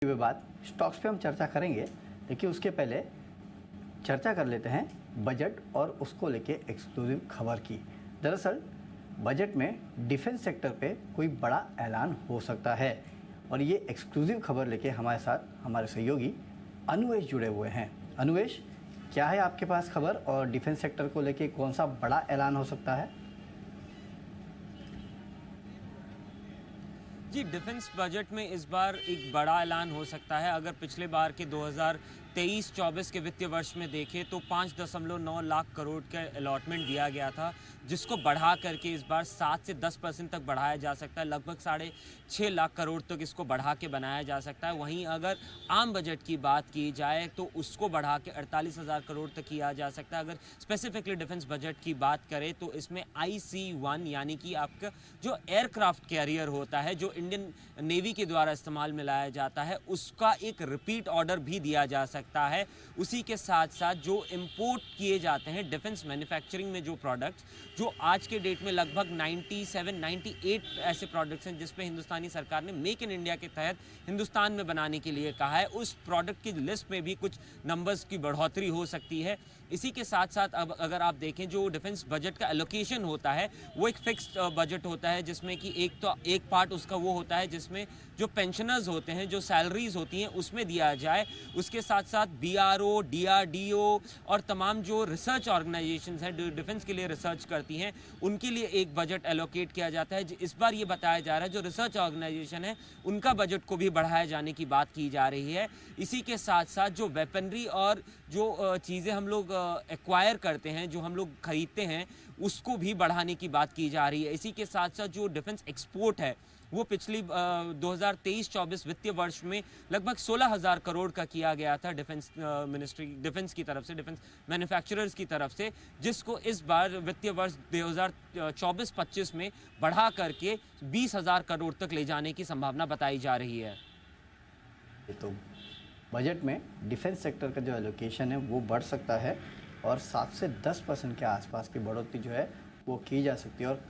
हुए बाद स्टॉक्स पे हम चर्चा करेंगे, लेकिन उसके पहले चर्चा कर लेते हैं बजट और उसको लेके एक्सक्लूसिव खबर की। दरअसल बजट में डिफेंस सेक्टर पे कोई बड़ा ऐलान हो सकता है और ये एक्सक्लूसिव खबर लेके हमारे साथ हमारे सहयोगी अनुवेश जुड़े हुए हैं। अनुवेश, क्या है आपके पास खबर और डिफेंस सेक्टर को लेके कौन सा बड़ा ऐलान हो सकता है? जी, डिफेंस बजट में इस बार एक बड़ा ऐलान हो सकता है। अगर पिछले बार के 2023-24 के वित्तीय वर्ष में देखें तो 5.9 लाख करोड़ का अलॉटमेंट दिया गया था, जिसको बढ़ा करके इस बार 7 से 10% तक बढ़ाया जा सकता है। लगभग 6.5 लाख करोड़ तक इसको बढ़ा के बनाया जा सकता है। वहीं अगर आम बजट की बात की जाए तो उसको बढ़ा के 48,000 करोड़ तक किया जा सकता है। अगर स्पेसिफिकली डिफेंस बजट की बात करें तो इसमें IC-1 यानी कि आपका जो एयरक्राफ्ट कैरियर होता है, जो इंडियन नेवी के द्वारा इस्तेमाल में लाया जाता है, उसका एक रिपीट ऑर्डर भी दिया जा सकता है। उसी के साथ साथ जो इंपोर्ट किए जाते हैं डिफेंस मैन्युफैक्चरिंग में जो प्रोडक्ट्स, जो आज के डेट में लगभग 97-98 ऐसे प्रोडक्ट्स हैं जिस पे हिंदुस्तानी सरकार ने मेक इन इंडिया के तहत हिंदुस्तान में बनाने के लिए कहा है, उस प्रोडक्ट की लिस्ट में भी कुछ नंबर्स की बढ़ोतरी हो सकती है। इसी के साथ साथ अब अगर आप देखें जो डिफेंस बजट का एलोकेशन होता है वो एक फिक्स्ड बजट होता है, जिसमें कि एक पार्ट उसका वो होता है जिसमें जो पेंशनर्स होते हैं, जो सैलरीज होती हैं उसमें दिया जाए। उसके साथ साथ BRO, DRDO और तमाम जो रिसर्च ऑर्गेनाइजेशंस हैं जो डिफेंस के लिए रिसर्च करती हैं, उनके लिए एक बजट एलोकेट किया जाता है। इस बार ये बताया जा रहा है जो रिसर्च ऑर्गेनाइजेशन है उनका बजट को भी बढ़ाया जाने की बात की जा रही है। इसी के साथ साथ जो वेपनरी और जो चीज़ें हम लोग एक्वायर करते हैं, जो हम लोग खरीदते हैं, उसको भी बढ़ाने की बात की जा रही है। इसी के साथ साथ जो डिफेंस एक्सपोर्ट है वो पिछली 2023-24 वित्तीय वर्ष में लगभग 16,000 करोड़ का किया गया था डिफेंस मिनिस्ट्री, डिफेंस की तरफ से, डिफेंस मैन्युफैक्चरर्स की तरफ से, जिसको इस बार वित्तीय वर्ष 2024-25 में बढ़ा करके 20,000 करोड़ तक ले जाने की संभावना बताई जा रही है। तो बजट में डिफेंस सेक्टर का जो एलोकेशन है वो बढ़ सकता है और 7 से 10% के आसपास की बढ़ोतरी जो है वो की जा सकती है और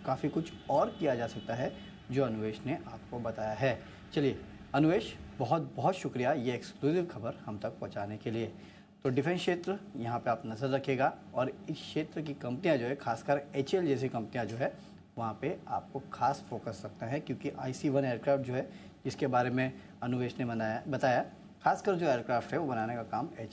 काफ़ी कुछ और किया जा सकता है जो अनुवेश ने आपको बताया है। चलिए अनुवेश, बहुत बहुत शुक्रिया ये एक्सक्लूसिव खबर हम तक पहुंचाने के लिए। तो डिफेंस क्षेत्र यहाँ पे आप नज़र रखिएगा और इस क्षेत्र की कंपनियाँ जो है, खासकर HAL जैसी कंपनियाँ जो है वहाँ पे आपको खास फोकस रखना है, क्योंकि IC-1 एयरक्राफ्ट जो है जिसके बारे में अनुवेश ने बताया, खासकर जो एयरक्राफ्ट है वो बनाने का काम